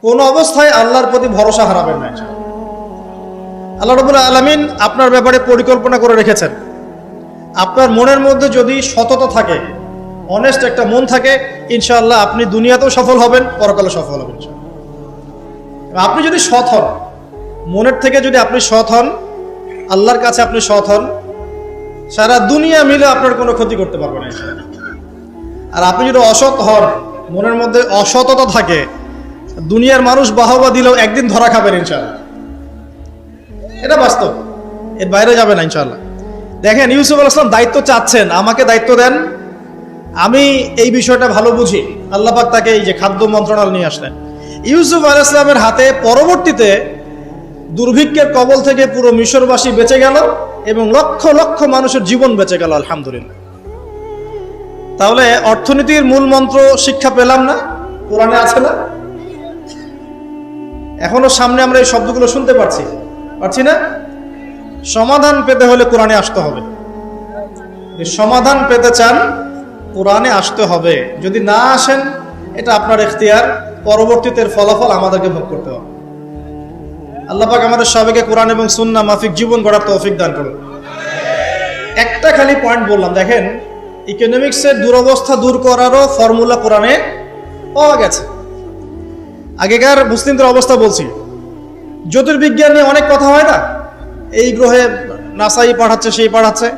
কোন অবস্থায় আল্লাহর প্রতি ভরসা হারাবেন না। আল্লাহ রাব্বুল আলামিন আপনার ব্যাপারে পরিকল্পনা করে রেখেছেন। আপনার মনের মধ্যে যদি সততা থাকে, অনেস্ট একটা মন থাকে, ইনশাআল্লাহ আপনি দুনিয়াতেও সফল হবেন, পরকালে সফল হবেন। আপনি যদি সৎ হন, মনের থেকে যদি আপনি সৎ হন, আল্লাহর কাছে আপনি সৎ হন, সারা দুনিয়া মিলে আপনার কোনো ক্ষতি করতে পারবে না। আর আপনি যদি অসৎ হন, মনের মধ্যে অসততা থাকে, দুনিয়ার মানুষ বাহবা দিলেও একদিন ধরা খাবেন ইনশাআল্লাহ। এটা বাস্তব, এর বাইরে যাবে না ইনশাআল্লাহ। দেখেন, ইউসুফ আলাইহিস সালাম দায়িত্ব চাচ্ছেন, আমাকে দায়িত্ব দেন, আমি এই বিষয়টা ভালো বুঝি। আল্লাহ পাক তাকে এই যে খাদ্য মন্ত্রণালয় নিয়ে আসলেন। ইউসুফ আলাইহিস সালামের হাতে পরবর্তীতে দুর্ভিক্ষের কবল থেকে পুরো মিশরবাসী বেঁচে গেল এবং লক্ষ লক্ষ মানুষের জীবন বেঁচে গেল, আলহামদুলিল্লাহ। তাহলে অর্থনীতির মূল মন্ত্র শিক্ষা পেলাম না? কোরআনে আছে না? এখনো সামনে আমরা এই শব্দগুলো শুনতে পারছি না? সমাধান পেতে হলে কোরআনে আসতে হবে। সমাধান পেতে চান, কোরআনে আসতে হবে। যদি না আসেন, এটা আপনার ইখতিয়ার, পরবর্তীতে ফলাফল আমাদেরকে ভোগ করতে হবে। আল্লাহ পাক আমাদের সবাইকে কোরআন এবং সুন্নাহ মাফিক জীবন গড়ার তৌফিক দান করুন। একটা খালি পয়েন্ট বললাম, দেখেন, ইকোনমিক্সের দুরবস্থা দূর করারও ফর্মুলা কোরআনে পাওয়া গেছে। আগেকার মুসলিমদের অবস্থা বলছি, জ্যোতির্বিজ্ঞান নিয়ে অনেক কথা হয় না, এই গ্রহে নাসাই পাঠাচ্ছে, সেই পাঠাচ্ছে।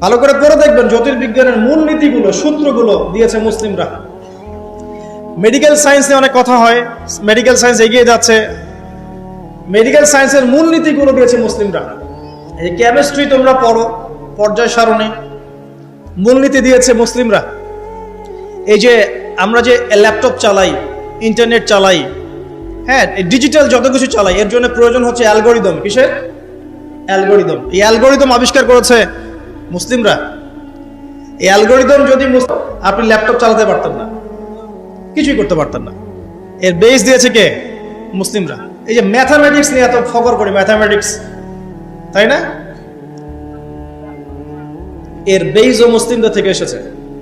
ভালো করে পড়ে দেখবেন, জ্যোতির্বিজ্ঞানের মূল নীতিগুলো, সূত্রগুলো দিয়েছে মুসলিমরা। মেডিকেল সায়েন্স নিয়ে অনেক কথা হয়, মেডিকেল সায়েন্স এগিয়ে যাচ্ছে, মেডিকেল সায়েন্সের মূল নীতিগুলো দিয়েছে মুসলিমরা। এই কেমিস্ট্রি তোমরা পড়ো, পর্যায় সারণী, মূলনীতি দিয়েছে মুসলিমরা। এই যে আমরা যে ল্যাপটপ চালাই, ইন্টারনেট চালাই, হ্যাঁ, ডিজিটাল যত কিছু চালাই, এর জন্য প্রয়োজন হচ্ছে অ্যালগোরিদম। কিসের অ্যালগোরিদম? এই অ্যালগোরিদম আবিষ্কার করেছে মুসলিমরা। এই অ্যালগোরিদম যদি আপনি ল্যাপটপ চালাতে পারতেন না, কিছুই করতে পারতেন না। এর বেস দিয়েছে কে? মুসলিমরা। এই যে ম্যাথামেটিক্স নিয়ে এত ফকর করি, ম্যাথামেটিক্স, তাই না? এর বেইজও মুসলিমদের থেকে এসেছে।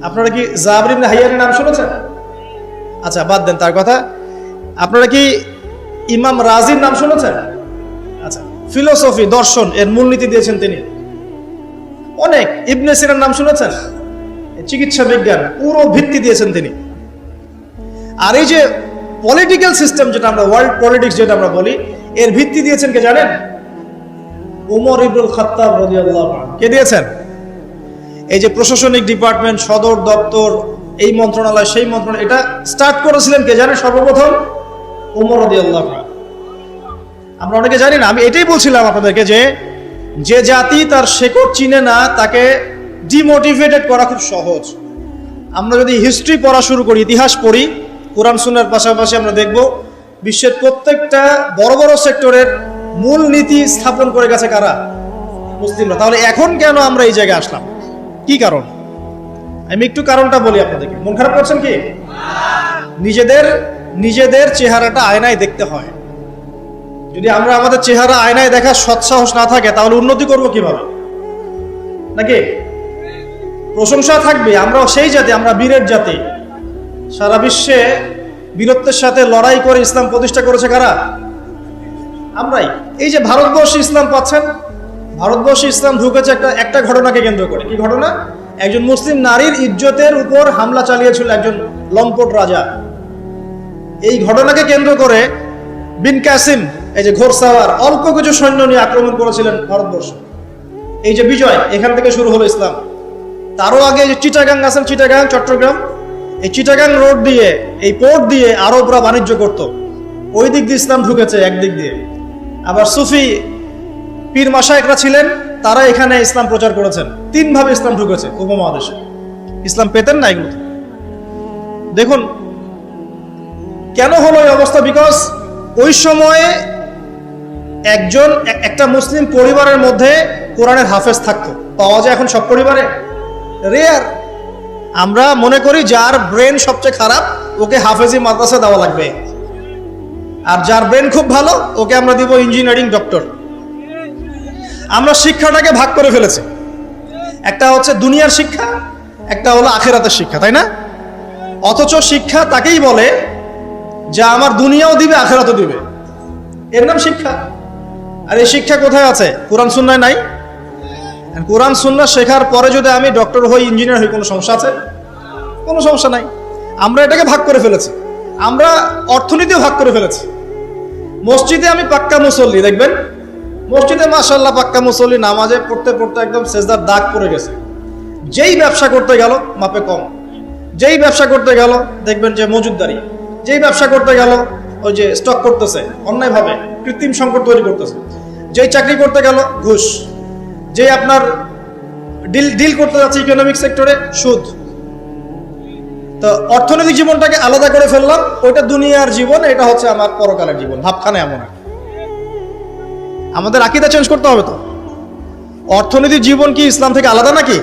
আপনারা কি জাবর ইবনে হাইয়ানের নাম শুনেছেন? আচ্ছা, বাদ দেন তার কথা। আপনারা কি ইমাম রাজির নাম শুনেছেন? আচ্ছা, ফিলোসফি, দর্শন, এর মূলনীতি দিয়েছেন তিনি অনেক। ইবনে সিনার নাম শুনেছেন? চিকিৎসা বিজ্ঞান, পুরো ভিত্তি দিয়েছেন তিনি। আর এই যে পলিটিক্যাল সিস্টেম, যেটা আমরা ওয়ার্ল্ড পলিটিক্স যেটা আমরা বলি, এর ভিত্তি দিয়েছেন কে জানেন? উমর ইবনুল খাত্তাব রাদিয়াল্লাহু আনহু। কে দিয়েছেন? এই যে প্রশাসনিক ডিপার্টমেন্ট, সদর দপ্তর, এই মন্ত্রণালয়, সেই মন্ত্রণালয়, এটা স্টার্ট করেছিলেন কে জানেন? সর্বপ্রথম উমর রাদিয়াল্লাহু আনহু। আমরা অনেকে জানি না। আমি এটাই বলছিলাম আপনাদেরকে যে যে জাতি তার শেকড় চিনে না, তাকে ডিমোটিভেটেড করা খুব সহজ। আমরা যদি হিস্ট্রি পড়া শুরু করি, ইতিহাস পড়ি, কোরআন সুন্নাহর পাশাপাশি আমরা দেখব বিশ্বের প্রত্যেকটা বড় বড় সেক্টরের মূল নীতি স্থাপন করে গেছে কারা? মুসলিমরা। তাহলে এখন কেন আমরা এই জায়গায় আসলাম? কি কারণ? আমি একটু কারণটা বলি আপনাদেরকে। মন খারাপ করছেন কি? নিজেদের চেহারাটা আয়নায় দেখতে হয়। যদি আমরা আমাদের চেহারা আয়নায় দেখার সৎসাহস না থাকে, তাহলে উন্নতি করব কিভাবে? নাকি প্রশংসা থাকবে? আমরাও সেই জাতি, আমরা বীরের জাতি। সারা বিশ্বে বীরত্বের সাথে লড়াই করে ইসলাম প্রতিষ্ঠা করেছে কারা? আমরাই। এই যে ভারতবর্ষে ইসলাম পাচ্ছেন, ভারতবর্ষে ইসলাম ঢুকেছে একটা ঘটনাকে কেন্দ্র করে। কি ঘটনা? একজন মুসলিম নারীর ইজ্জতের উপর হামলা চালিয়েছিল একজন লম্পট রাজা। এই ঘটনাকে কেন্দ্র করে বিন কাসিম, এই যে ঘোড়সাওয়ার, অল্প কিছু সৈন্য নিয়ে আক্রমণ করেছিলেন ভারতবর্ষ। এই যে বিজয়, এখান থেকে শুরু হলো ইসলাম। তারও আগে যে চিটাগাং আছেন, চিটাগাং, চট্টগ্রাম, এই চিটাগাং রোড দিয়ে, এই পোর্ট দিয়ে আরবরা বাণিজ্য করত। ওই দিক দিয়ে ইসলাম ঢুকেছে একদিক দিয়ে। আবার সুফি পীর মাশায়েখরা ছিলেন, তারা এখানে ইসলাম প্রচার করেছেন। তিনভাবে ইসলাম ঢুকেছে উপমহাদেশে। ইসলাম পেতেন না এগুলো। দেখুন কেন হলো এই অবস্থা। বিকজ ওই সময়ে একটা মুসলিম পরিবারের মধ্যে কোরআনের হাফেজ থাকতো। পাওয়া যায় এখন সব পরিবারে? রেয়ার। আমরা মনে করি যার ব্রেন সবচেয়ে খারাপ, ওকে হাফেজি মাদ্রাসা দেওয়া লাগবে, আর যার ব্রেন খুব ভালো, ওকে আমরা দিব ইঞ্জিনিয়ারিং, ডক্টর। আমরা শিক্ষাটাকে ভাগ করে ফেলেছি। একটা হচ্ছে দুনিয়ার শিক্ষা, একটা হলো আখিরাতের শিক্ষা, তাই না? অথচ শিক্ষা তাকেই বলে যা আমার দুনিয়াও দিবে আখিরাতও দিবে। এর নাম শিক্ষা। আর এই শিক্ষা কোথায় আছে? কোরআন সুন্নায় নাই। কোরআন সুন্নাহ শেখার পরে যদি আমি ডক্টর হই, ইঞ্জিনিয়ার হই, কোনো সমস্যা আছে? কোনো সমস্যা নাই। আমরা এটাকে ভাগ করে ফেলেছি, আমরা অর্থনীতিও ভাগ করে ফেলেছি। মসজিদে আমি পাক্কা মুসল্লি, দেখবেন মসজিদে মাশাআল্লাহ পাক্কা মুসল্লি, নামাজে পড়তে পড়তে একদম সেজদার দাগ পড়ে গেছে। যেই ব্যবসা করতে গেল মাপে কম, যেই ব্যবসা করতে গেল দেখবেন যে মজুদদারি, যেই ব্যবসা করতে গেল ওই যে স্টক করতেছে অন্যায়ভাবে, কৃত্রিম সংকট তৈরি করতেছে। যেই চাকরি করতে গেল ঘুষ, যেই আপনার ডিল করতে যাচ্ছে ইকোনমিক সেক্টরে সুদ। তো অর্থনৈতিক জীবনটাকে আলাদা করে ফেললাম, ওইটা দুনিয়ার জীবন, এটা হচ্ছে আমার পরকালের জীবন। ভাবখানে এমন আমাদের আকীদা চেঞ্জ করতে হবে। তো অর্থনৈতিক জীবন কি ইসলাম থেকে আলাদা নাকি?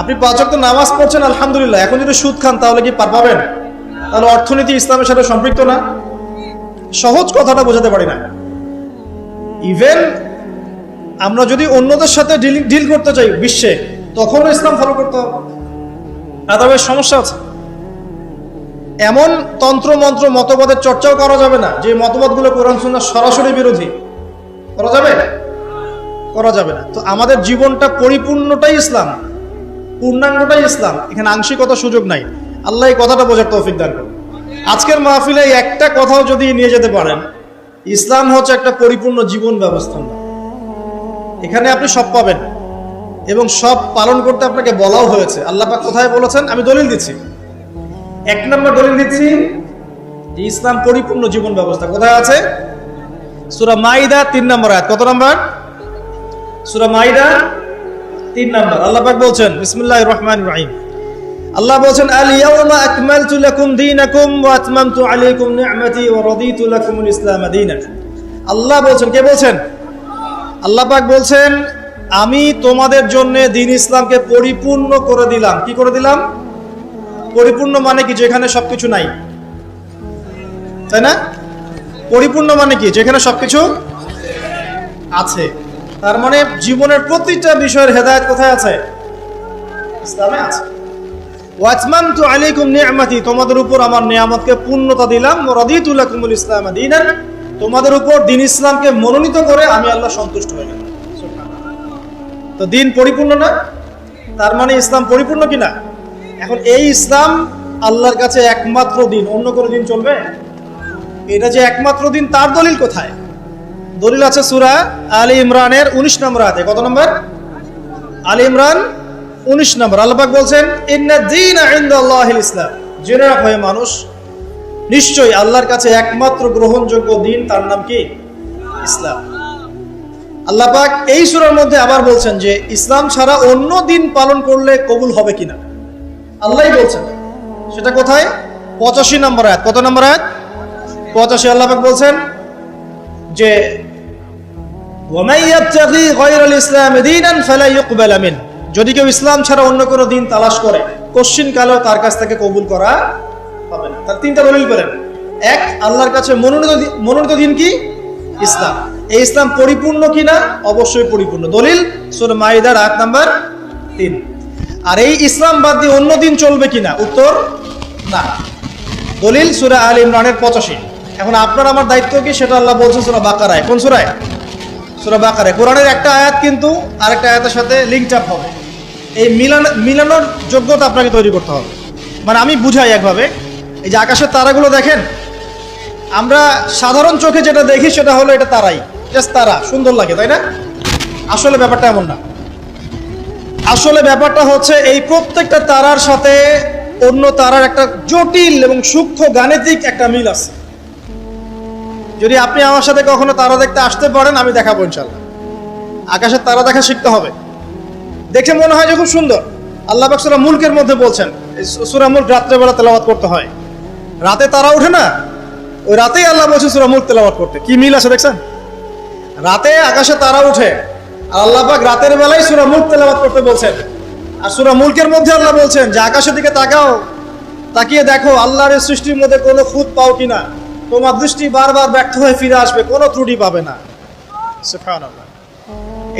আপনি 5 ওয়াক্ত নামাজ পড়ছেন আলহামদুলিল্লাহ, এখন যদি সুদ খান তাহলে কি পার পাবেন? তাহলে অর্থনীতি ইসলামের সাথে সম্পৃক্ত না। সহজ কথাটা বোঝাতে পারি না। ইভেন আমরা যদি অন্যদের সাথে ডিল করতে চাই বিশ্বে, তখনও ইসলাম ফলো করতে হবে, আদারওয়াইজ সমস্যা আছে। এমন তন্ত্র মন্ত্র মতবাদের চর্চাও করা যাবে না যে মতবাদগুলো কোরআন সুন্নাহ সরাসরি বিরোধী। করা যাবে? করা যাবে না। তো আমাদের জীবনটা পরিপূর্ণটাই ইসলাম, পূর্ণাঙ্গটাই ইসলাম, এখানে আংশিকতা সুযোগ নাই। আল্লাহ এই কথাটা বোঝার তৌফিক দান করুন। আজকের মাহফিলে একটা কথাও যদি নিয়ে যেতে পারেন, ইসলাম হচ্ছে একটা পরিপূর্ণ জীবন ব্যবস্থা। এখানে আপনি সব পাবেন এবং সব পালন করতে আপনাকে বলাও হয়েছে। আল্লাহ পাক কোথায় বলেছেন? আমি দলিল দিচ্ছি, 1 নম্বর দলিল দিচ্ছি যে ইসলাম পরিপূর্ণ জীবন ব্যবস্থা। কোথায় আছে? সূরা মাইদা 3 নম্বর আয়াত। কত নম্বর? সূরা মাইদা 3 নম্বর। আল্লাহ পাক বলছেন, বিসমিল্লাহির রহমানির রহিম, আল্লাহ বলছেন, আল ইয়াউমা আকমালতু লাকুম দীনাকুম ওয়া আতমামতু আলাইকুম নি'মাতি ওয়া রাদিতু লাকুমুল ইসলাম দীনান। আল্লাহ বলছেন, কে বলছেন? আল্লাহ পাক বলছেন, আমি তোমাদের জন্য দ্বীন ইসলামকে পরিপূর্ণ করে দিলাম। কি করে দিলাম? পরিপূর্ণ মানে কি? যেখানে সবকিছু নাই, তাই না? পরিপূর্ণ মানে কি? যেখানে সবকিছু আছে। তার মানে জীবনের প্রতিটা বিষয়ের হেদায়েত কোথায় আছে? ইসলামে আছে। ওয়া আতমামতু আলাইকুম নি'মাতি, তোমাদের উপর আমার নিয়ামতকে পূর্ণতা দিলাম। ওয়া রাদিতু লাকুমুল ইসলাম দীনান, তোমাদের উপর দ্বীন ইসলামকে মনোনীত করে আমি আল্লাহ সন্তুষ্ট হয়ে গেলাম। তো দ্বীন পরিপূর্ণ না? তার মানে ইসলাম পরিপূর্ণ কিনা? এখন এই ইসলাম আল্লাহর কাছে একমাত্র দ্বীন, অন্য কোনো দ্বীন চলবে? এটা যে একমাত্র দ্বীন, তার দলিল কোথায়? দলিল আছে সূরা আলে ইমরানের 19 নম্বর আয়াতে। কত নম্বর? আলে ইমরান 19 নম্বর। আল্লাহ পাক বলছেন, ইন্নাদ দীনা ইনদাল্লাহিল ইসলাম, জেনে রাখো হে মানুষ, নিশ্চয়ই আল্লাহর কাছে একমাত্র গ্রহণযোগ্য দ্বীন, তার নাম কি? ইসলাম। আল্লাহ পাক এই সূরার মধ্যে আবার বলছেন যে ইসলাম ছাড়া অন্য দ্বীন পালন করলে কবুল হবে কিনা, আল্লাহই বলছেন। সেটা কোথায়? 85 নম্বর আয়াত। কত নম্বর আয়াত? 85। আল্লাহ পাক বলছেন যে ওয়া মান ইয়াবতাগি গায়রাল ইসলাম দীনান ফালা ইউকবাল মিন, যদি কেউ ইসলাম ছাড়া অন্য কোনো দ্বীন তালাশ করে, কোশ্চিন কালেও তার কাছ থেকে কবুল করা হবে না। তার 3টা দলিল পেলেন। 1, আল্লাহর কাছে মনোনীত দ্বীন কি? ইসলাম। এই ইসলাম পরিপূর্ণ কিনা? অবশ্যই পরিপূর্ণ। দলিল সূরা মাইদার আয়াত নাম্বার 3। আর এই ইসলাম বাদ দিয়ে অন্য দ্বীন চলবে কিনা? উত্তর না। দলিল সূরা আলে ইমরানের 85। এখন আপনার আমার দায়িত্ব কি সেটা আল্লাহ বলছেন সূরা বাকারায়। কোন সূরায়? সূরা বাকারায়। কোরআনের একটা আয়াত কিন্তু আরেকটা আয়াতের সাথে লিঙ্কড আপ হবে। এই মিলানোর যোগ্যতা আপনাকে তৈরি করতে হবে। মানে আমি বুঝাই একভাবে, এই যে আকাশের তারাগুলো দেখেন, আমরা সাধারণ চোখে যেটা দেখি সেটা হলো এটা তারাই, জাস্ট তারা, সুন্দর লাগে, তাই না? আসলে ব্যাপারটা এমন না। আসলে ব্যাপারটা হচ্ছে এই প্রত্যেকটা তারার সাথে অন্য তারার একটা জটিল এবং সূক্ষ্ম গাণিতিক একটা মিল আছে। যদি আপনি আমার সাথে কখনো তারা দেখতে আসতে পারেন, আমি দেখাবো ইনশাআল্লাহ। আকাশের তারা দেখা শিখতে হবে। দেখে মনে হয় যে খুব সুন্দর। আল্লাহ পাক সূরা মুলকের মধ্যে বলছেন, সূরা মুলক রাত্রেবেলা তেলাওয়াত করতে হয়, রাতে তারা ওঠে না, ওই রাতেই আল্লাহ বলছে সূরা মুলক তেলাওয়াত করতে। কি মিল আছে দেখছেন? রাতে আকাশে তারা ওঠে, আর আল্লাহ পাক রাতের বেলায় সূরা মুলক তেলাওয়াত করতে বলছেন। আর সূরা মুলকের মধ্যে আল্লাহ বলছেন যে আকাশের দিকে তাকাও, তাকিয়ে দেখো আল্লাহর সৃষ্টির মধ্যে কোনো খুঁত পাও কিনা, তোমার দৃষ্টি বারবার ব্যর্থ হয়ে ফিরে আসবে, কোনো ত্রুটি পাবে না। সুবহানাল্লাহ।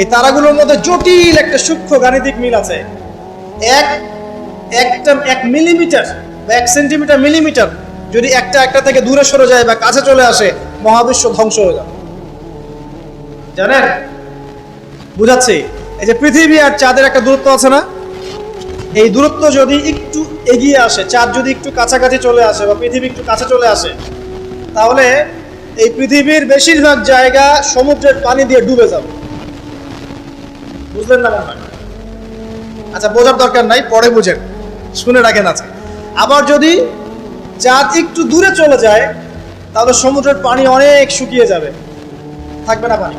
এই তারাগুলোর মধ্যে জটিল একটা সূক্ষ্ম গাণিতিক মিল আছে। এক মিলিমিটার বা 1 সেন্টিমিটার মিলিমিটার যদি একটা একটা থেকে দূরে সরে যায় বা কাছে চলে আসে, মহাবিশ্ব ধ্বংস হয়ে যাবে। জানেন, বুঝাচ্ছি, এই যে পৃথিবী আর চাঁদের একটা দূরত্ব আছে না, এই দূরত্ব যদি একটু এগিয়ে আসে, চাঁদ যদি একটু কাছাকাছি চলে আসে বা পৃথিবী একটু কাছে চলে আসে, তাহলে এই পৃথিবীর বেশিরভাগ জায়গা সমুদ্রের পানি দিয়ে ডুবে যাবে। বুঝলেন না মনে হয়? আচ্ছা, বোঝার দরকার নাই, পরে বুঝেন, শুনে রাখেন আজকে। আবার যদি চাঁদ একটু দূরে চলে যায়, তাহলে সমুদ্রের পানি অনেক শুকিয়ে যাবে, থাকবে না পানি।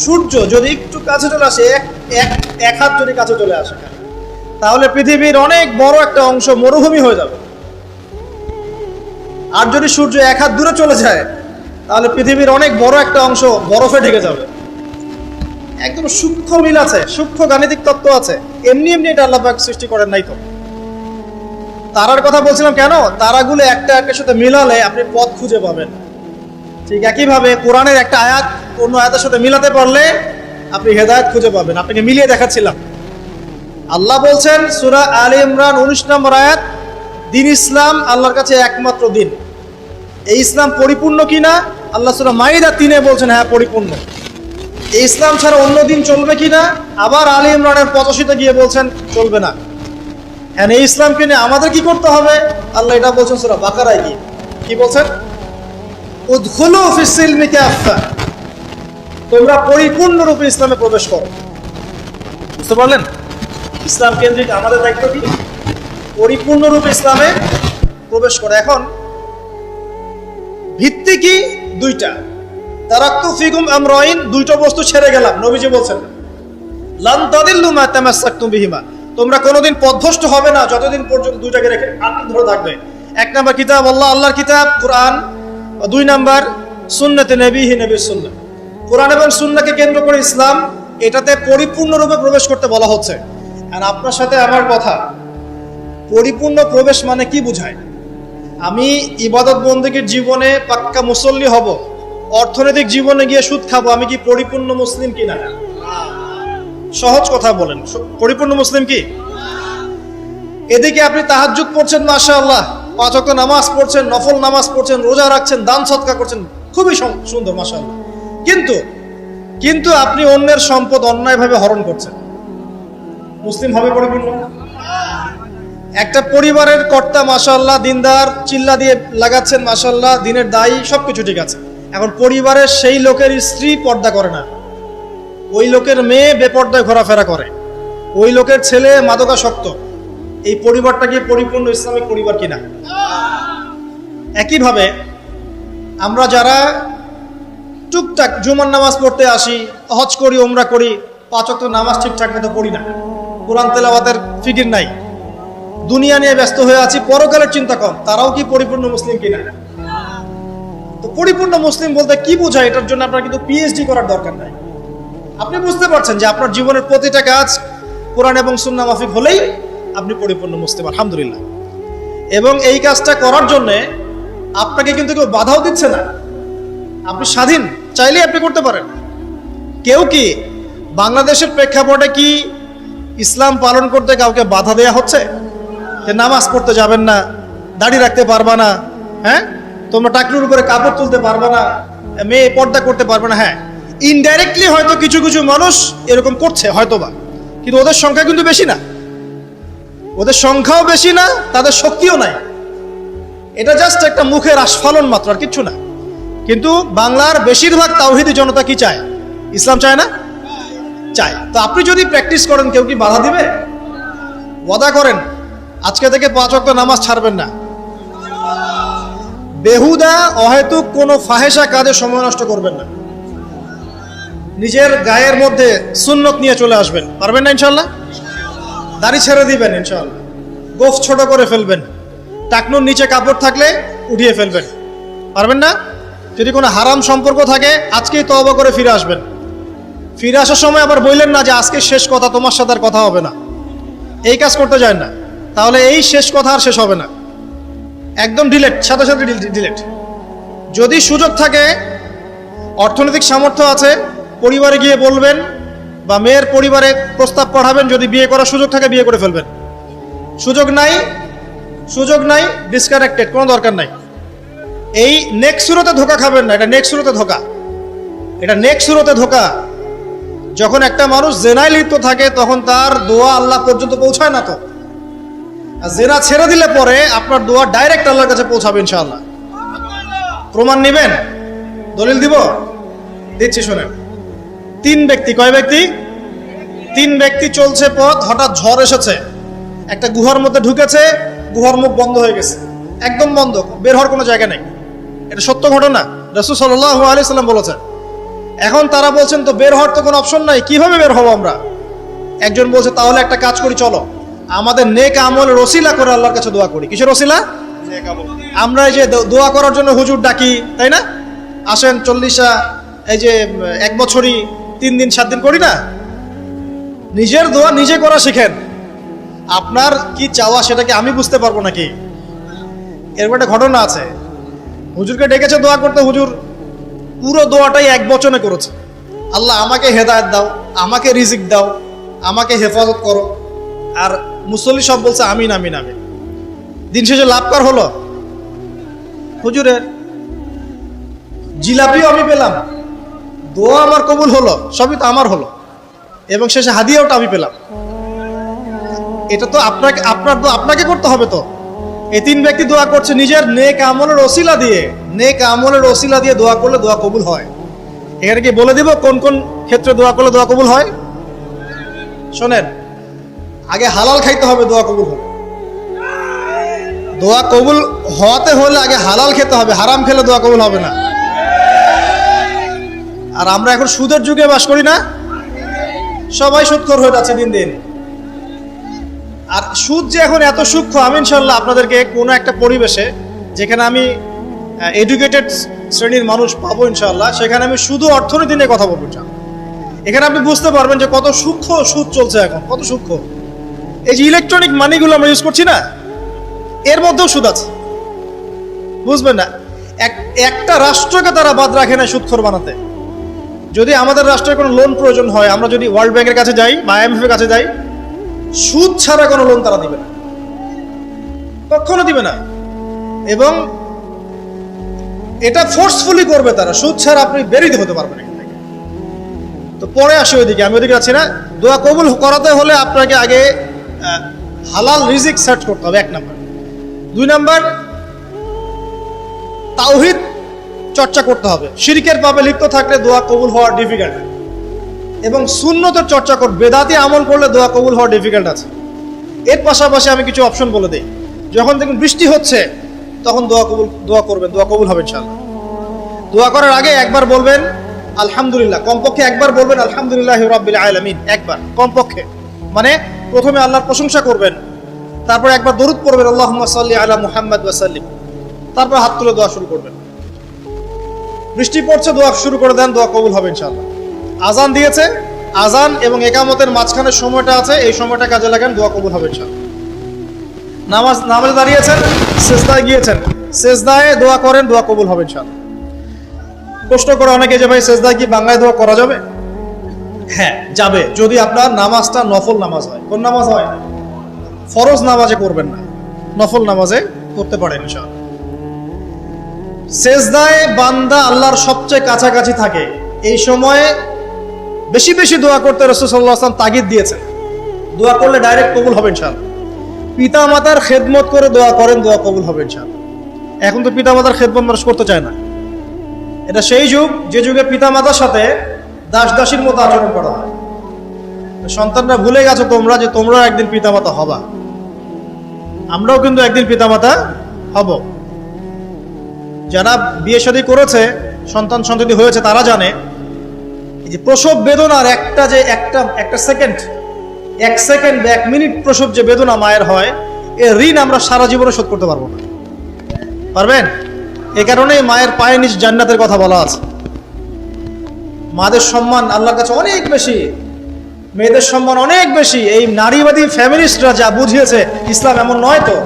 সূর্য যদি একটু কাছে চলে আসে, এক হাত যদি কাছে চলে আসে, তাহলে পৃথিবীর অনেক বড় একটা অংশ মরুভূমি হয়ে যাবে। আর যদি সূর্য এক হাত দূরে চলে যায়, তাহলে পৃথিবীর অনেক বড় একটা অংশ বরফে ঢেকে যাবে। একদম সূক্ষ্ম মিল আছে, সূক্ষ্ম গাণিতিক তত্ত্ব আছে। এমনি এমনি এটা আল্লাহ পাক সৃষ্টি করেন নাই তো। তারার কথা বলছিলাম কেন, তারাগুলো একটা একটার সাথে মিলালে আপনি পথ খুঁজে পাবেন। ঠিক একইভাবে কোরআনের একটা আয়াত অন্য আয়াতের সাথে মিলাতে পারলে আপনি হেদায়েত খুঁজে পাবেন। আপনাকে মিলিয়ে দেখাচ্ছিলাম। আল্লাহ বলছেন সূরা আলে ইমরান 19 নম্বর আয়াত, দিন ইসলাম আল্লাহর কাছে একমাত্র দিন। এই ইসলাম পরিপূর্ণ কিনা আল্লাহ সূরা মাইদা 3-এ বলছেন হ্যাঁ পরিপূর্ণ। এই ইসলাম ছাড়া অন্য দিন চলবে কিনা আবার আলে ইমরানের 85-তে গিয়ে বলছেন চলবে না। হ্যাঁ, এই ইসলামকে নিয়ে আমাদের কি করতে হবে আল্লাহ এটা বলছেন সূরা বাকারায় গিয়ে। কি বলছেন? উদখুলু ফিস সিলমি কাফা, তোমরা পরিপূর্ণরূপে ইসলামে প্রবেশ করো। বুঝতে পারলেন? ইসলাম কেন্দ্রিক আমাদের দায়িত্ব কি? পরিপূর্ণরূপে ইসলামে প্রবেশ করা। এখন ভিত্তি কি? দুইটা। তারাক্তু ফিকুম আমরাইন, দুইটা বস্তু ছেড়ে গেলাম। নবীজি বলছেন লান তাদিল্লু মা তামাসসাকতুম বিহিমা, তোমরা কোনোদিন পথভ্রষ্ট হবে না যতদিন পর্যন্ত দুইটাকে রেখে আঁকড়ে ধরে থাকবে। এক নাম্বার কিতাব আল্লাহ, আল্লাহর কিতাব কোরআন। দুই নাম্বার সুন্নতে নবীহি, নবীর সুন্নাহ। কোরআন এবং সুন্নাহকে কেন্দ্র করে ইসলাম, এটাতে পরিপূর্ণরূপে প্রবেশ করতে বলা হচ্ছে। আর আপনার সাথে আমার কথা, পরিপূর্ণ প্রবেশ মানে কি বোঝায়? আমি ইবাদত বন্দেগীর জীবনে পাক্কা মুসল্লি হব, অর্থনৈতিক জীবনে গিয়ে সুদ খাবো, আমি কি পরিপূর্ণ মুসলিম কিনা? সহজ কথা বলেন, পরিপূর্ণ মুসলিম কি? এদিকে আপনি তাহাজ্জুদ পড়ছেন, মাশাআল্লাহ, 5 ওয়াক্ত নামাজ পড়ছেন, নফল নামাজ পড়ছেন, রোজা রাখছেন, দান সদকা করছেন, খুবই সুন্দর, মাশাআল্লাহ। কিন্তু আপনি অন্যের সম্পদ অন্যায়ভাবে হরণ করছেন, মুসলিম হবে পরিপূর্ণ? একটা পরিবারের কর্তা, মাশাআল্লাহ, দিনদার, চিল্লা দিয়ে লাগাচ্ছেন, মাশাআল্লাহ, দিনের দায়ী, সবকিছু ঠিক আছে। এখন পরিবারের সেই লোকের স্ত্রী পর্দা করে না, ওই লোকের মেয়ে বেপর্দায় ঘোরাফেরা করে, ওই লোকের ছেলে মাদকাসক্ত, এই পরিবারটা কি পরিপূর্ণ ইসলামিক পরিবার কিনা? একইভাবে আমরা যারা টুকটাক জুমার নামাজ পড়তে আসি, হজ করি, ওমরা করি, 5 ওয়াক্ত নামাজ ঠিকঠাক মতো পড়ি না, কোরআন তেলাওয়াতের ফিকির নাই, দুনিয়া নিয়ে ব্যস্ত হয়ে আছি, পরকালের চিন্তা কম, তারাও কি পরিপূর্ণ মুসলিম কিনা? তো পরিপূর্ণ মুসলিম বলতে কি বোঝায়, এটার জন্য আপনার কিন্তু পিএইচডি করার দরকার নাই। আপনি বুঝতে পারছেন যে আপনার জীবনের প্রতিটা কাজ কোরআন এবং সুন্নাহ মাফিক হলেই আপনি পরিপূর্ণ মুসলিম, আলহামদুলিল্লাহ। এবং এই কাজটা করার জন্য আপনাকে কিন্তু কেউ বাধাও দিচ্ছে না, আপনি স্বাধীন, চাইলেই আপনি করতে পারেন। কেউ কি বাংলাদেশের প্রেক্ষাপটে কি ইসলাম পালন করতে কাউকে বাধা দেয়া হচ্ছে যে নামাজ পড়তে যাবেন না, দাড়ি রাখতে পারবা না, হ্যাঁ, তোমরা টাকলুর উপরে কাপড় তুলতে পারবা না, মেয়ে পর্দা করতে পারবে না? হ্যাঁ, ইনডাইরেক্টলি হয়তো কিছু কিছু মানুষ এরকম করছে হয়তোবা, কিন্তু ওদের সংখ্যা কিন্তু বেশি না, ওদের সংখ্যাও বেশি না, তাদের শক্তিও নাই। এটা জাস্ট একটা মুখের আস্ফালন মাত্র, আর কিচ্ছু না। কিন্তু বাংলার বেশিরভাগ তাওহীদি জনতা কি চায়? ইসলাম চায় না? চায়। তো আপনি যদি প্র্যাকটিস করেন, কেউ কি বাধা দিবে? ওয়াদা করেন আজকে থেকে 5 ওয়াক্ত নামাজ ছাড়বেন না, বেহুদা অহেতুক কোনো ফাহেসা কাজে সময় নষ্ট করবেন না, নিজের গায়ের মধ্যে সুন্নত নিয়ে চলে আসবেন, পারবেন না ইনশাআল্লাহ? দাড়ি ছেড়ে দিবেন ইনশাআল্লাহ, গোফ ছোট করে ফেলবেন, টাকনুর নিচে কাপড় থাকলে উঠিয়ে ফেলবেন, পারবেন না? যদি কোনো হারাম সম্পর্ক থাকে আজকেই তওবা করে ফিরে আসবেন। ফিরে আসার সময় আবার বললেন না যে আজকে শেষ কথা, তোমার সাথে আর কথা হবে না, এই কাজ করতে যায় না, তাহলে এই শেষ কথা আর শেষ হবে না, একদম ডিলেট, সাথে সাথে ডিলেট। যদি সুযোগ থাকে, অর্থনৈতিক সামর্থ্য আছে, পরিবারে গিয়ে বলবেন বা মেয়ের পরিবারে প্রস্তাব পাঠাবেন, যদি বিয়ে করার সুযোগ থাকে বিয়ে করে ফেলবেন। সুযোগ নাই, ডিসকানেক্টেড, কোনো দরকার নাই, এই নেক সুরতে ধোকা খাবেন না, এটা নেক সুরতে ধোকা, এটা নেক সুরতে ধোকা। যখন একটা মানুষ জেনায় লিপ্ত থাকে তখন তার দোয়া আল্লাহ পর্যন্ত পৌঁছায় না। তো আর জেনা ছেড়ে দিলে পরে আপনার দোয়া ডাইরেক্ট আল্লাহর কাছে পৌঁছাবে ইনশাআল্লাহ। প্রমাণ নেবেন? দলিল দিব? দিচ্ছি শোনেন। 3 ব্যক্তি, কয় ব্যক্তি? 3 ব্যক্তি চলছে পথ, হঠাৎ ঝড় এসেছে, একটা গুহার মধ্যে ঢুকেছে, গুহার মুখ বন্ধ হয়ে গেছে, একদম বন্ধ, বের হওয়ার কোনো জায়গা নেই। এটা সত্য ঘটনা, রাসূল সাল্লাল্লাহু আলাইহি সাল্লাম বলেছেন। এখন তারা বলছেন তো বের হওয়ার তো কোনো অপশন নাই, কিভাবে বের হবো আমরা? একজন বলছে তাহলে একটা কাজ করি, চলো আমাদের নেক আমলের ওসিলা করে আল্লাহর কাছে দোয়া করি। কিসের ওসিলা? আমরা এই যে দোয়া করার জন্য হুজুর ডাকি, তাই না? আসেন 40টা, এই যে 1 বছরই 3 দিন 7 দিন করি না? নিজের দোয়া নিজে করা শিখেন। আপনার কি চাওয়া সেটাকে আমি বুঝতে পারবো নাকি? এরপর একটা ঘটনা আছে, হুজুরকে ডেকেছে দোয়া করতে, হুজুর পুরো দোয়াটাই 1 বচনে করেছে, আল্লাহ আমাকে হেদায়েত দাও, আমাকে রিজিক দাও, আমাকে হেফাজত করো। আর মুসল্লি সব বলছে আমিন আমিন আমিন। দিন শেষে লাভ কার হলো? হুজুরের। জিলাপিও আমি পেলাম, দোয়া আমার কবুল হলো, সবই তো আমার হলো, এবং শেষে হাদিয়াওটা আমি পেলাম। এটা তো আপনাকে করতে হবে। তো এই 3 ব্যক্তি দোয়া করছে নিজের নেক আমলের ওসিলা দিয়ে, নেক আমলের ওসিলা দিয়ে দোয়া করলে দোয়া কবুল হয়। এখানে কি বলে দিব কোন কোন ক্ষেত্রে দোয়া করলে দোয়া কবুল হয়? শোনেন, আগে হালাল খাইতে হবে, দোয়া কবুল হবে। দোয়া কবুল হওয়াতে হলে আগে হালাল খেতে হবে, হারাম খেলে দোয়া কবুল হবে না। আর আমরা এখন সুদের যুগে বাস করি না? সবাই সুদখোর হয়ে যাচ্ছে দিন দিন। আর সুদ যে এখন এত সূক্ষ্ম, আমি ইনশাল্লাহ আপনাদেরকে কোনো একটা পরিবেশে যেখানে আমি এডুকেটেড শ্রেণীর মানুষ পাবো ইনশাল্লাহ, সেখানে আমি শুধু অর্থনীতি নিয়ে কথা বলবো। এখানে আপনি বুঝতে পারবেন যে কত সূক্ষ্ম সুদ চলছে এখন, কত সূক্ষ্ম। এই যে ইলেকট্রনিক মানিগুলো আমরা ইউজ করছি না, এর মধ্যেও সুদ আছে, বুঝবেন না? একটা রাষ্ট্রকে তারা বাদ রাখে না সুদখোর বানাতে। যদি আমাদের রাষ্ট্রের কোনো লোন প্রয়োজন হয়, আমরা যদি ওয়ার্ল্ড ব্যাংকের কাছে যাই বা IMF এর কাছে যাই, সুদ ছাড়া কোনো লোন তারা দিবে না, কখনো দিবে না। এবং এটা ফোর্সফুলি করবে তারা, সুদ ছাড়া আপনি বেরিয়ে হতে পারবেন এখান থেকে। তো পরে আসি ওইদিকে, আমি ওইদিকে আছি না। দোয়া কবুল করাতে হলে আপনাকে আগে হালাল রিজিক সেট করতে হবে, 1 নাম্বার। 2 নাম্বার, তাওহীদ চর্চা করতে হবে। শিরকের পাপে লিপ্ত থাকলে দোয়া কবুল হওয়া ডিফিকাল্ট। এবং সুন্নতের চর্চা করবে, বেদাতি আমল করলে দোয়া কবুল হওয়া ডিফিকাল্ট আছে। এর পাশাপাশি আমি কিছু অপশন বলে দিই। যখন দেখুন বৃষ্টি হচ্ছে তখন দোয়া করবেন, দোয়া কবুল হবে ইনশাআল্লাহ। দোয়া করার আগে একবার বলবেন আলহামদুলিল্লাহ, কমপক্ষে একবার বলবেন আলহামদুলিল্লাহি রাব্বিল আলামিন, একবার কমপক্ষে। মানে প্রথমে আল্লাহর প্রশংসা করবেন, তারপর একবার দরুদ পড়বেন আল্লাহুম্মা সাল্লি আলা মুহাম্মাদ ওয়া সাল্লিম, তারপর হাত তুলে দোয়া শুরু করবেন। বৃষ্টি পড়ছে, দোয়া শুরু করে দেন, দোয়া কবুল হবে ইনশাআল্লাহ। আজান দিয়েছে, আজান এবং একামতের মাঝখানে সময়টা আছে, এই সময়টা কাজে লাগান, দোয়া কবুল হবে ইনশাআল্লাহ। নামাজে দাঁড়িয়েছেন, সেজদায় গিয়েছেন, সেজদায় দোয়া করেন, দোয়া কবুল হবে ইনশাআল্লাহ। প্রশ্ন করে অনেকে যে ভাই সেজদায় কি বাংলায় দোয়া করা যাবে? হ্যাঁ যাবে, যদি আপনার নামাজটা নফল নামাজ হয়। কোন নামাজ হয়? ফরজ নামাজে করবেন না, নফল নামাজে করতে পারেন ইনশাআল্লাহ। সেজদায় বান্দা আল্লাহর সবচেয়ে কাছাকাছি থাকে, এই সময়ে বেশি বেশি দোয়া করতে রাসূল সাল্লাল্লাহু আলাইহি ওয়াসাল্লাম তাগিদ দিয়েছেন। দোয়া করলে ডাইরেক্ট কবুল হবে ইনশাআল্লাহ। পিতা মাতার খেদমত করে দোয়া করেন, দোয়া কবুল হবে ইনশাআল্লাহ। এখন তো পিতা মাতার খেদমত মানুষ করতে চায় না। এটা সেই যুগ যে যুগে পিতা মাতার সাথে দাস দাসীর মতো আচরণ করা হয়। সন্তানরা ভুলে গেছো তোমরা যে তোমরা একদিন পিতা মাতা হবা। আমরাও কিন্তু একদিন পিতা মাতা হব। যারা বিয়ে শাদী করেছে, সন্তান সন্ততি হয়েছে, তারা জানে এই যে প্রসব বেদনার একটা সেকেন্ড, 1 সেকেন্ড বা 1 মিনিট প্রসব যে বেদনা মায়ের হয়, এর ঋণ আমরা সারা জীবনে শোধ করতে পারবো না। পারবেন? এই কারণেই মায়ের পায়ে নিচ জান্নাতের কথা বলা আছে। মাদের সম্মান আল্লাহর কাছে অনেক বেশি, মেয়েদের সম্মান অনেক বেশি। এই নারীবাদী ফ্যামিলিস্টরা যা বুঝিয়েছে, ইসলাম এমন নয়। তো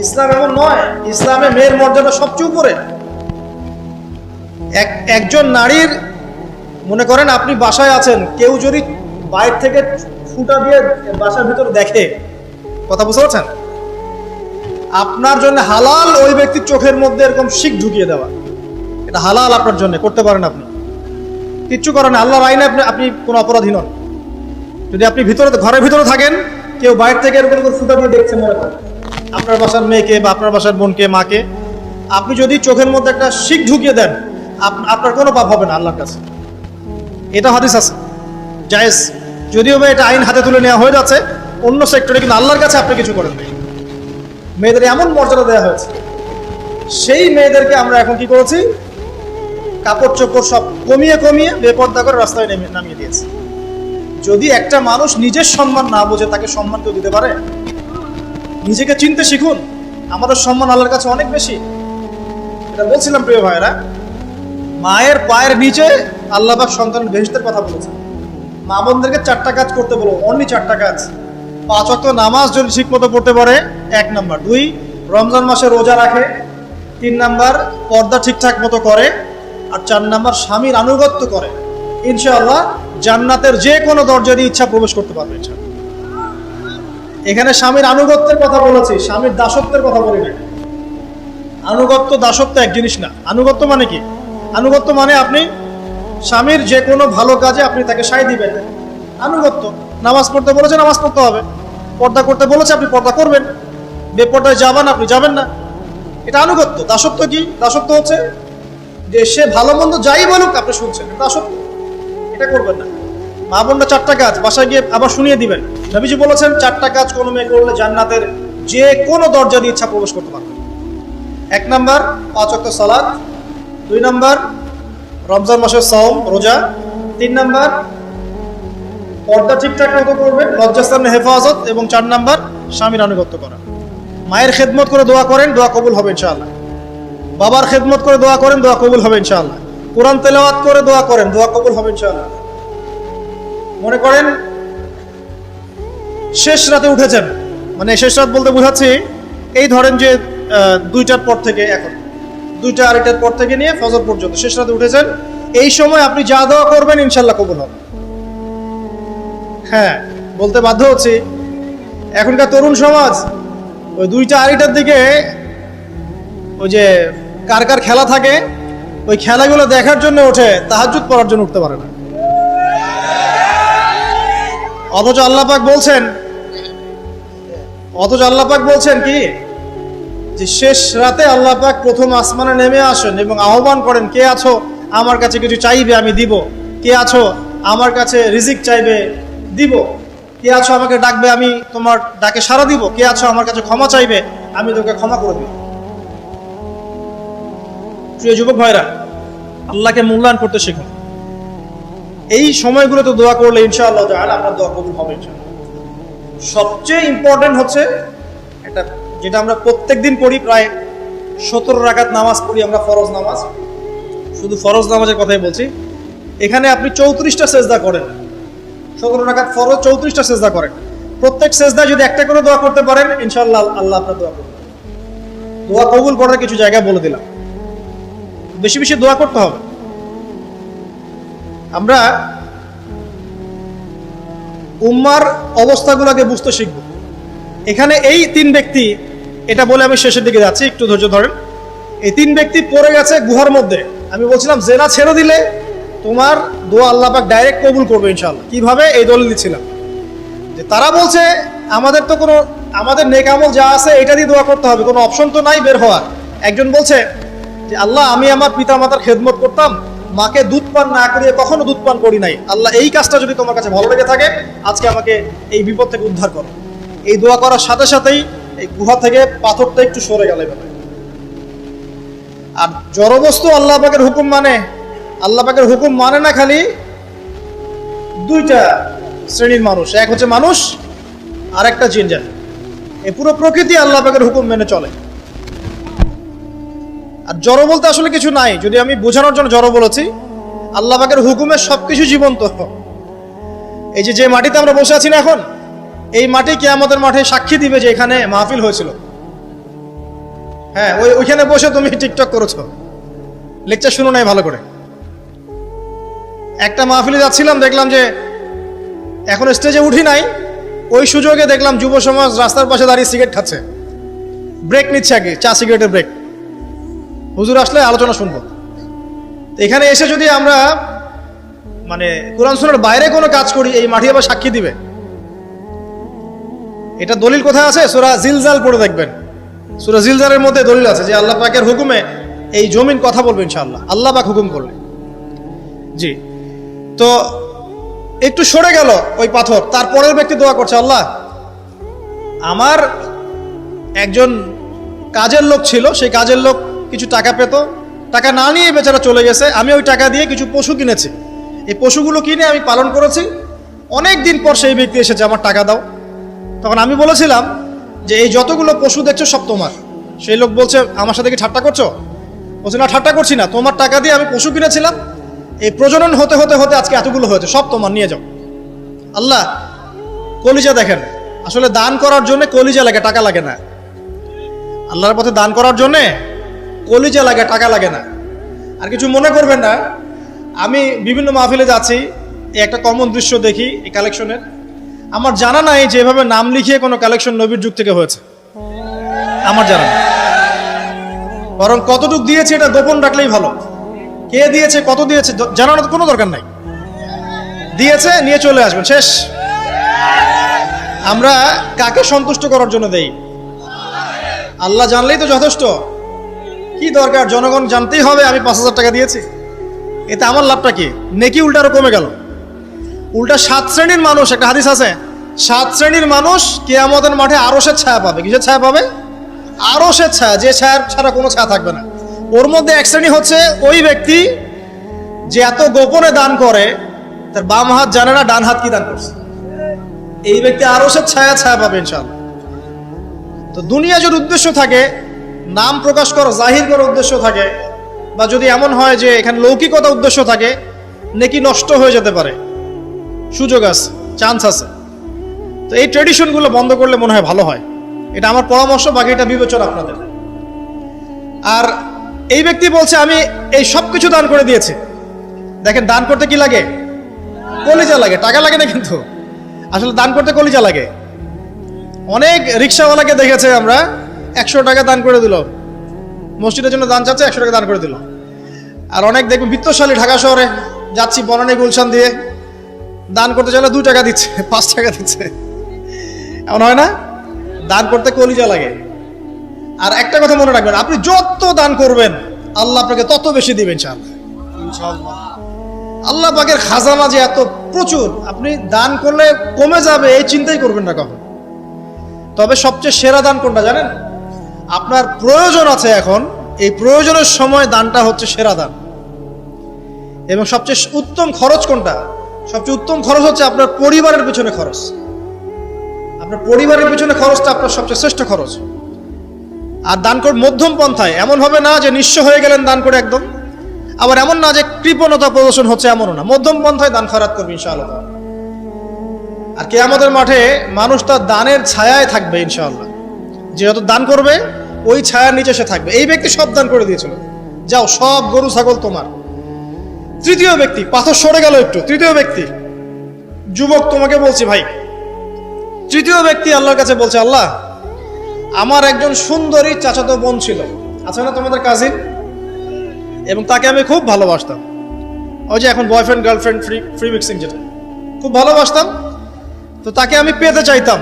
ইসলাম এমন নয়, ইসলামে মেয়ের মর্যাদা সবচেয়ে উপরে। একজন নারীর, মনে করেন আপনি বাসায় আছেন, কেউ যদি বাইরে থেকে ফুটা দিয়ে বাসার ভিতরে দেখে, কথা বুঝতে পারছেন? আপনার জন্য হালাল ওই ব্যক্তির চোখের মধ্যে এরকম শিক ঢুকিয়ে দেওয়া, এটা হালাল আপনার জন্য, করতে পারেন আপনি, কিচ্ছু করেন, আল্লাহর আইনে আপনি কোনো অপরাধী নন। যদি আপনি ঘরের ভিতরে থাকেন, কেউ বাইরে থেকে এরকম করে ফুটা দিয়ে দেখছে, মনে করেন আপনার বাসার মেয়েকে বা আপনার বাসার বোনকে, মাকে, আপনি যদি চোখের মধ্যে একটা শিক ঢুকিয়ে দেন, আপনার কোনো পাপ হবে না আল্লাহর কাছে। এটা হাদিস আছে, জায়েজ, যদিও বা এটা আইন হাতে তুলে নেওয়া হয়ে যাচ্ছে অন্য সেক্টরে, কিন্তু আল্লাহর কাছে আপনি কিছু করেন নাই। মেয়েদের এমন মর্যাদা দেওয়া হয়েছে, সেই মেয়েদেরকে আমরা এখন কি করেছি, কাপড় চোপড় সব কমিয়ে কমিয়ে বেপর্দা করে রাস্তায় নামিয়ে দিয়েছে। যদি একটা মানুষ নিজের সম্মান না বোঝে, তাকে সম্মান কেউ দিতে পারে? নিজেকে চিনতে শিখুন, আমাদের সম্মান আল্লাহর কাছে অনেক বেশি। এটা বলছিলাম প্রিয় ভাইয়েরা, মায়ের পায়ের নিচে আল্লাহ পাক সন্তানের বেহেশতের কথা বলেছেন। মা বোনদেরকে 4টা কাজ করতে বলো, অনলি 4টা কাজ। 5 ওয়াক্ত নামাজ যদি ঠিক মতো পড়তে পারে, 1 নাম্বার। 2, রমজান মাসে রোজা রাখে। 3 নাম্বার, পর্দা ঠিকঠাক মতো করে। আর 4 নাম্বার, স্বামীর আনুগত্য করে। ইনশাআল্লাহ জান্নাতের যে কোনো দরজা দিয়ে ইচ্ছা প্রবেশ করতে পারবে। এখানে স্বামীর আনুগত্যের কথা বলেছি, স্বামীর দাসত্বের কথা বলি না। আনুগত্য দাসত্ব এক জিনিস না। আনুগত্য মানে কি? আনুগত্য মানে আপনি স্বামীর যে কোনো ভালো কাজে আপনি তাকে সায় দিবেন, আনুগত্য। নামাজ পড়তে বলেছে, নামাজ পড়তে হবে। পর্দা করতে বলেছে, আপনি পর্দা করবেন। বেপর্দায় যাবেন, আপনি যাবেন না। এটা আনুগত্য। দাসত্ব কি? দাসত্ব হচ্ছে যে সে ভালো মন্দ যাই বলুক আপনি শুনছেন, দাসত্ব। এটা করবেন না। মা বোনরা 4টা কাজ বাসায় গিয়ে আবার শুনিয়ে দিবেন। নবীজি বলেছেন 4টা কাজ কোনো মেয়ে করলে জান্নাতের যে কোনো দরজা দিয়ে ইচ্ছা প্রবেশ করতে পারবে। 1 নাম্বার, 5 ওয়াক্ত সালাত। 2 নাম্বার, রমজান মাসের সাওম রোজা। 3 নাম্বার, পর্দা ঠিকঠাক মতো করবেন, লজ্জাস্থানের হেফাজত। এবং 4 নাম্বার, স্বামীর আনুগত্য করা। মায়ের খেদমত করে দোয়া করেন, দোয়া কবুল হবে ইনশাআল্লাহ। বাবার খেদমত করে দোয়া করেন, দোয়া কবুল হবে ইনশাআল্লাহ। কোরআন তেলাওয়াত করে দোয়া করেন, দোয়া কবুল হবে ইনশাআল্লাহ। মনে করেন শেষ রাতে উঠেছেন, মানে শেষ রাত বলতে বোঝাচ্ছি এই ধরেন যে 2টার পর থেকে, এখন 2টা 2:30টার পর থেকে নিয়ে ফজর পর্যন্ত শেষ রাতে উঠেছেন। এই সময় আপনি যা দোয়া করবেন ইনশাআল্লাহ কবুল হবে। হ্যাঁ, বলতে বাধ্য হচ্ছি, এখনকার তরুণ সমাজ ওই 2টা 2:30টার দিকে ওই যে কার কার খেলা থাকে, ওই খেলাগুলো দেখার জন্য ওঠে, তাহাজ্জুদ পড়ার জন্য উঠতে পারে না। অথচ আল্লাহ পাক বলছেন কি, যে শেষ রাতে আল্লাহ পাক প্রথম আসমানে নেমে আসেন এবং আহ্বান করেন, কে আছো আমার কাছে কিছু চাইবে আমি দিব, কে আছো আমার কাছে রিজিক চাইবে দিব, কে আছো আমাকে ডাকবে আমি তোমার ডাকে সাড়া দিব, কে আছো আমার কাছে ক্ষমা চাইবে আমি তোকে ক্ষমা করে দিব। প্রিয় যুবক ভাইরা, আল্লাহকে মূল্যায়ন করতে শিখুন। এই সময়গুলোতে দোয়া করলে ইনশাআল্লাহ তাআলা আপনার দোয়া কবুল হবে ইনশাআল্লাহ। সবচেয়ে ইম্পর্টেন্ট হচ্ছে এটা, যেটা আমরা প্রত্যেকদিন পড়ি, প্রায় 17 রাকাত নামাজ পড়ি আমরা, ফরজ নামাজ। শুধু ফরজ নামাজের কথাই বলছি। এখানে আপনি 34টা সেজদা করেন, 17 রাকাত ফরজ, 34টা সেজদা করেন। প্রত্যেক সেজদায় যদি একটা করে দোয়া করতে পারেন ইনশাআল্লাহ আল্লাহ আপনার দোয়া করবেন। দোয়া কবুল করার কিছু জায়গা বলে দিলাম, বেশি বেশি দোয়া করতে হবে। আমরা উম্মার অবস্থাগুলোকে বুঝতে শিখব। এখানে এই 3 ব্যক্তি, এটা বলে আমি শেষের দিকে যাচ্ছি, একটু ধৈর্য ধরেন। এই 3 ব্যক্তি পড়ে গেছে গুহার মধ্যে। আমি বলছিলাম জেনা ছেড়ে দিলে তোমার দোয়া আল্লাহ পাক ডাইরেক্ট কবুল করবে ইনশাআল্লাহ। কিভাবে? এই দলিল দিচ্ছিলাম যে তারা বলছে আমাদের তো কোনো, আমাদের নেক আমল যা আছে এটা দিয়ে দোয়া করতে হবে, কোনো অপশন তো নাই বের হওয়ার। একজন বলছে যে আল্লাহ, আমি আমার পিতা মাতার খেদমত করতাম, মাকে দুধ পান না করিয়ে কখনো দুধ পান করি নাই, আল্লাহ এই কাজটা যদি তোমার কাছে ভালো লেগে থাকে আজকে আমাকে এই বিপদ থেকে উদ্ধার করো। এই দোয়া করার সাথে সাথেই এই গুহা থেকে পাথরটা একটু সরে গেল। আর জড়বস্তু আল্লাহ পাকের হুকুম মানে, আল্লাহ পাকের হুকুম মানে না খালি 2টা শ্রেণীর মানুষ, এক হচ্ছে মানুষ আর একটা জিন জাতি। এই পুরো প্রকৃতি আল্লাহ পাকের হুকুম মেনে চলে। আর জড় বলতে আসলে কিছু নাই, যদি আমি বোঝানোর জন্য জড় বলেছি। আল্লাহ পাকের হুকুমে সবকিছু জীবন্ত। এই যে মাটিতে আমরা বসে আছি না এখন, এই মাটি কিয়ামতের মাঠে সাক্ষী দিবে যে এখানে মাহফিল হয়েছিল। হ্যাঁ, ওইখানে বসে তুমি টিকটক করেছো, লেকচার শুনো নাই ভালো করে। একটা মাহফিলে যাচ্ছিলাম, দেখলাম যে এখন স্টেজে উঠি নাই, ওই সুযোগে দেখলাম যুব সমাজ রাস্তার পাশে দাঁড়িয়ে সিগারেট খাচ্ছে। ব্রেক নিচ্ছে আগে, চা সিগারেটের ব্রেক। হুজুর আসলে আলোচনা শুনবো। এখানে এসে যদি আমরা মানে কোরআন সুন্নাহর বাইরে কোনো কাজ করি, এই মাটি আবার সাক্ষী দিবে। এটা দলিল কোথায় আছে? সূরা জিলজাল পড়ে দেখবেন। সূরা জিলজালের মধ্যে দলিল আছে যে আল্লাহ পাকের হুকুমে এই জমিন কথা বলবে ইনশাআল্লাহ, আল্লাহ পাক হুকুম করলে। জি, তো একটু সরে গেল ওই পাথর, তারপরের ব্যক্তি দোয়া করছে, আল্লাহ আমার একজন কাজের লোক ছিল, সেই কাজের লোক কিছু টাকা পেত, টাকা না নিয়ে বেচারা চলে গেছে, আমি ওই টাকা দিয়ে কিছু পশু কিনেছি, এই পশুগুলো কিনে আমি পালন করেছি, অনেক দিন পর সেই ব্যক্তি এসেছে আমার টাকা দাও। তখন আমি বলেছিলাম যে এই যতগুলো পশু দেখছো সব তোমার। সেই লোক বলছে, আমার সাথে কি ঠাট্টা করছো? বলছে, না ঠাট্টা করছি না, তোমার টাকা দিয়ে আমি পশু কিনেছিলাম, এই প্রজনন হতে হতে হতে আজকে এতগুলো হয়েছে, সব তোমার, নিয়ে যাও। আল্লাহ কলিজা দেখেন, আসলে দান করার জন্য কলিজা লাগে, টাকা লাগে না। আল্লাহর পথে দান করার জন্য কলিজা লাগে, টাকা লাগে না। আর কিছু মনে করবেন না, আমি বিভিন্ন মাহফিলে যাচ্ছি, একটা কমন দৃশ্য দেখি এই কালেকশনের। আমার জানা নাই যে এভাবে নাম লিখিয়ে কোনো কালেকশন নবীর যুগ থেকে হয়েছে, আমার জানা নেই। বরং কতটুকু দিয়েছে এটা গোপন রাখলেই ভালো। কে দিয়েছে, কত দিয়েছে জানানোর কোনো দরকার নাই। দিয়েছে, নিয়ে চলে আসবেন, শেষ। আমরা কাকে সন্তুষ্ট করার জন্য দেই? আল্লাহ জানলেই তো যথেষ্ট। কি দরকার জনগণ জানতেই হবে আমি 5,000 টাকা দিয়েছি? এতে আমার লাভটা কি? নেকি উল্টা আরো কমে গেল। উল্টা 7 শ্রেণীর মানুষ, একটা হাদিস আছে, 7 শ্রেণীর মানুষ কিয়ামতের মাঠে আরশের ছায়া পাবে। কিসের ছায়া পাবে? আরশের ছায়া, যে ছায়া ছাড়া কোনো ছায়া থাকবে না। ওর মধ্যে এক শ্রেণী হচ্ছে ওই ব্যক্তি যে এত গোপনে দান করে, তার বাম হাত জানে না ডান হাত কি দান করছে। এই ব্যক্তি আরশের ছায়া পাবে ইনশাআল্লাহ। তো দুনিয়া যদি উদ্দেশ্য থাকে, নাম প্রকাশ করা, জাহির করার উদ্দেশ্য থাকে, বা যদি এমন হয় যে এখানে লৌকিকতা উদ্দেশ্য থাকে, নেকি নষ্ট হয়ে যেতে পারে, সুযোগ আছে, চান্স আছে। তো এই ট্রেডিশনগুলো বন্ধ করলে মনে হয় ভালো হয়। এটা আমার পরামর্শ, বাকি এটা বিবেচনা আপনাদের। আর এই ব্যক্তি বলছে আমি এই সব কিছু দান করে দিয়েছি। দেখেন, দান করতে কি লাগে? কলিজা লাগে, টাকা লাগে না কিন্তু। আসলে দান করতে কলিজা লাগে। অনেক রিক্সাওয়ালাকে দেখেছে আমরা, 100 টাকা দান করে দিল, মসজিদের জন্য দান চাচ্ছে, 100 টাকা দান করে দিল। আর অনেক দেখবেন বিত্তশালী, ঢাকা শহরে যাচ্ছি বনানী গুলশান দিয়ে, দান করতে চাইলে 2 টাকা দিচ্ছে, 5 টাকা দিচ্ছে। এমন হয় না? দান করতে কলিজা লাগে। আর একটা কথা মনে রাখবেন, আপনি যত দান করবেন আল্লাহ আপনাকে তত বেশি দিবেন ইনশাআল্লাহ। আল্লাহ পাকের খাজানা যে এত প্রচুর, আপনি দান করলে কমে যাবে এই চিন্তাই করবেন না কখন। তবে সবচেয়ে সেরা দান কোনটা জানেন? আপনার প্রয়োজন আছে এখন, এই প্রয়োজনের সময় দানটা হচ্ছে সেরা দান। এবং সবচেয়ে উত্তম খরচ কোনটা? সবচেয়ে উত্তম খরচ হচ্ছে আপনার পরিবারের পিছনে খরচ। আপনার পরিবারের পিছনে খরচটা আপনার সবচেয়ে শ্রেষ্ঠ খরচ। আর দান করে মধ্যম পন্থায়, এমন হবে না যে নিঃস্ব হয়ে গেলেন দান করে একদম, আবার এমন না যে কৃপণতা প্রদর্শন হচ্ছে, এমনও না। মধ্যম পন্থায় দান খয়রাত করবে ইনশাআল্লাহ। আর কিয়ামতের মাঠে মানুষ তার দানের ছায়ায় থাকবে ইনশাআল্লাহ। যে যত দান করবে ওই ছায়ার নিচে সে থাকবে। এই ব্যক্তি সব দান করে দিয়েছিল, যাও সব গরু ছাগল তোমার। তৃতীয় ব্যক্তি, পাথর সরে গেল একটু, তৃতীয় ব্যক্তি, যুবক তোমাকে বলছি ভাই, তৃতীয় ব্যক্তি আল্লাহর কাছে বলছে, আল্লাহ আমার একজন সুন্দরী চাচাতো বোন ছিল, আছে না তোমাদের কাজিন, এবং তাকে আমি খুব ভালোবাসতাম। ওই যে এখন বয়ফ্রেন্ড গার্লফ্রেন্ড ফ্রি মিক্সিং, যেটা খুব ভালোবাসতাম। তো তাকে আমি পেতে চাইতাম,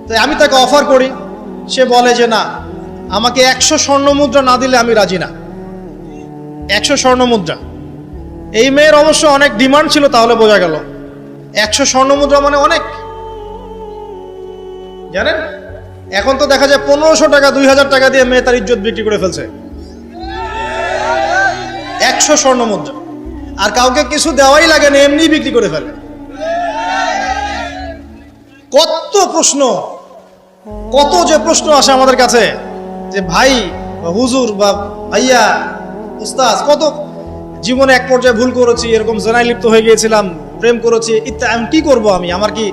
তাই আমি তাকে অফার করি। সে বলে যে না, আমাকে 100 স্বর্ণ মুদ্রা না দিলে আমি রাজি না। 100 স্বর্ণ মুদ্রা। এই মেয়ের অবশ্য অনেক ডিমান্ড ছিল, তাহলে বোঝা গেল 100 স্বর্ণ মুদ্রা মানে অনেক। জানেন, এখন তো দেখা যায় 1500 টাকা 2000 টাকা দিয়ে মেয়ে তার ইজ্জত বিক্রি করে ফেলছে। 100 স্বর্ণ মুদ্রা, আর কাউকে কিছু দেওয়াই লাগে না, এমনি বিক্রি করে ফেলে। কত প্রশ্ন, কত যে প্রশ্ন আসে আমাদের কাছে, যে ভাই বা হুজুর বা ভাইয়া উস্তাদ, কত জীবনে এক পর্যায়ে ভুল করেছি, এরকম জেনায় লিপ্ত হয়ে গিয়েছিলাম, প্রেম করেছি ইত্যাদি, আমি কি করব, আমার কি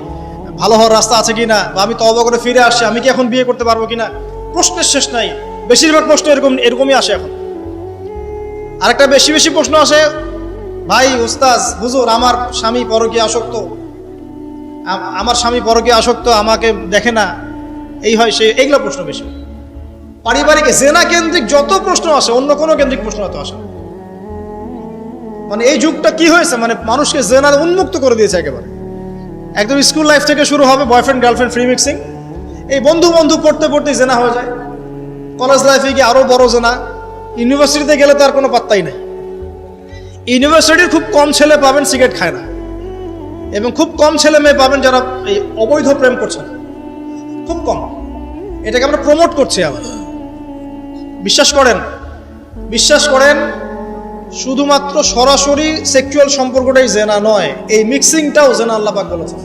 ভালো হওয়ার রাস্তা আছে কিনা, বা আমি তওবা করে ফিরে আসছি, আমি কি এখন বিয়ে করতে পারবো কিনা। প্রশ্নের শেষ নাই। বেশিরভাগ প্রশ্ন এরকমই আসে এখন। আরেকটা বেশি প্রশ্ন আসে, ভাই উস্তাদ হুজুর আমার স্বামী পরকীয়া আসক্ত, আমাকে দেখে না, এই হয় সেই, এইগুলো প্রশ্ন বেশি। পারিবারিক জেনা কেন্দ্রিক যত প্রশ্ন আসে অন্য কোনো কেন্দ্রিক প্রশ্ন এত আসে না। মানে এই যুগটা কি হয়েছে, মানে মানুষকে জেনার উন্মুক্ত করে দিয়েছে একেবারে। একদম স্কুল লাইফ থেকে শুরু হবে বয়ফ্রেন্ড গার্লফ্রেন্ড ফ্রি মিক্সিং, এই বন্ধু বন্ধু পড়তে পড়তে জেনা হয়ে যায়। কলেজ লাইফে গিয়ে আরো বড় জেনা, ইউনিভার্সিটিতে গেলে তো আর কোনো পাত্তাই নাই। ইউনিভার্সিটির খুব কম ছেলে পাবেন সিগারেট খায় না, এবং খুব কম ছেলে মেয়ে পাবেন যারা এই অবৈধ প্রেম করছে না, খুব কম। এটাকে আমরা প্রমোট করছি আবার। বিশ্বাস করেন শুধুমাত্র সরাসরি সেক্সুয়াল সম্পর্কটাই জেনা নয়, এই মিক্সিংটাও জেনা আল্লাহ পাক বলেছেন।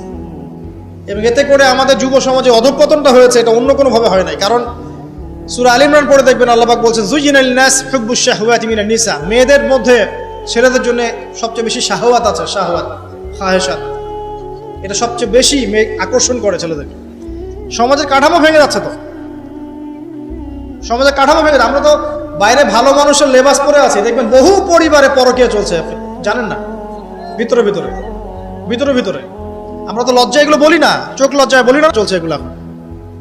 এবং এতে করে আমাদের যুব সমাজে অধঃপতনটা হয়েছে, এটা অন্য কোনো ভাবে হয় নাই। কারণ সূরা আল ইমরান পড়ে দেখবেন আল্লাহ পাক বলছেন যুয়িনা লিন-নাস হুব্বুশ শাহওয়াতি মিনান নিসা, মেয়েদের মধ্যে ছেলেদের জন্য সবচেয়ে বেশি শাহওয়াত আছে, শাহওয়াত খাহেশাত, এটা সবচেয়ে বেশি মেয়ে আকর্ষণ করে ছেলেদেরকে। সমাজের কাঠামো ভেঙে যাচ্ছে তো, সমাজের কাঠামো ভেঙে। আমরা তো বাইরে ভালো মানুষের লেবাস পরে আছি, দেখবেন বহু পরিবারে পরকীয়া চলছে, আপনি জানেন না, ভিতরে ভিতরে ভিতরে ভিতরে। আমরা তো লজ্জা এগুলো বলি না, চোখ লজ্জায় বলি না, চলছে এগুলো এখন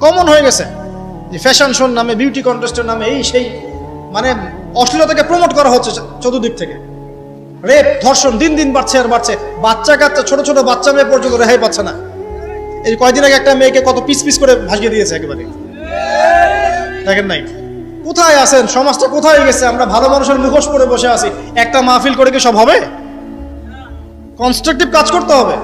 কমন হয়ে গেছে। যে ফ্যাশন শোর নামে, বিউটি কন্টেস্টের নামে এই সেই, মানে অশ্লীলতাকে প্রমোট করা হচ্ছে চতুর্দিক থেকে। রেপ ধর্ষণ দিন দিন বাড়ছে আর বাড়ছে, বাচ্চা কাচ্চা ছোট ছোট বাচ্চা মেয়ে পর্যন্ত রেহাই পাচ্ছে না। এই কয়দিন আগে একটা মেয়েকে কত পিস পিস করে ভাসিয়ে দিয়েছে একেবারে, দেখেন নাই? কোথায় আছেন? সমাজটা কোথায় গেছে? আমরা ভালো মানুষের মুখোশ পরে বসে আছি। একটা মাহফিল করে কি সব হবে? কনস্ট্রাকটিভ কাজ করতে হবে।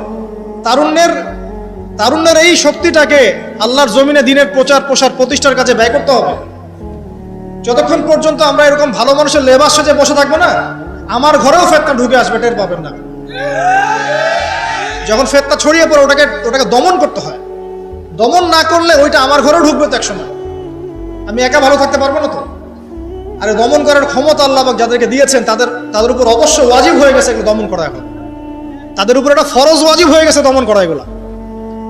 তারুণ্যের এই শক্তিটাকে আল্লাহর জমিনে দিনের প্রচার প্রসার প্রতিষ্ঠার কাজে ব্যয় করতে হবে। যতক্ষণ পর্যন্ত আমরা এরকম ভালো মানুষের লেবাস সাজে বসে থাকবো না, আমার ঘরেও ফেতনা ঢুকে আসবে, টের পাবেন না। যখন ফেতনা ছড়িয়ে পড়ে ওটাকে দমন করতে হয়। দমন না করলে ওইটা আমার ঘরেও ঢুকবে তো একসময়, আমি একা ভালো থাকতে পারবো না তো। আরে দমন করার ক্ষমতা আল্লাহ পাক যাদেরকে দিয়েছেন তাদের উপর অবশ্য ওয়াজিব হয়ে গেছে এগুলো দমন করা। এখন তাদের উপর একটা ফরজ ওয়াজিব হয়ে গেছে দমন করা এগুলা,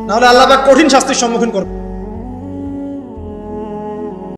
নাহলে আল্লাহ পাক কঠিন শাস্তির সম্মুখীন করবে।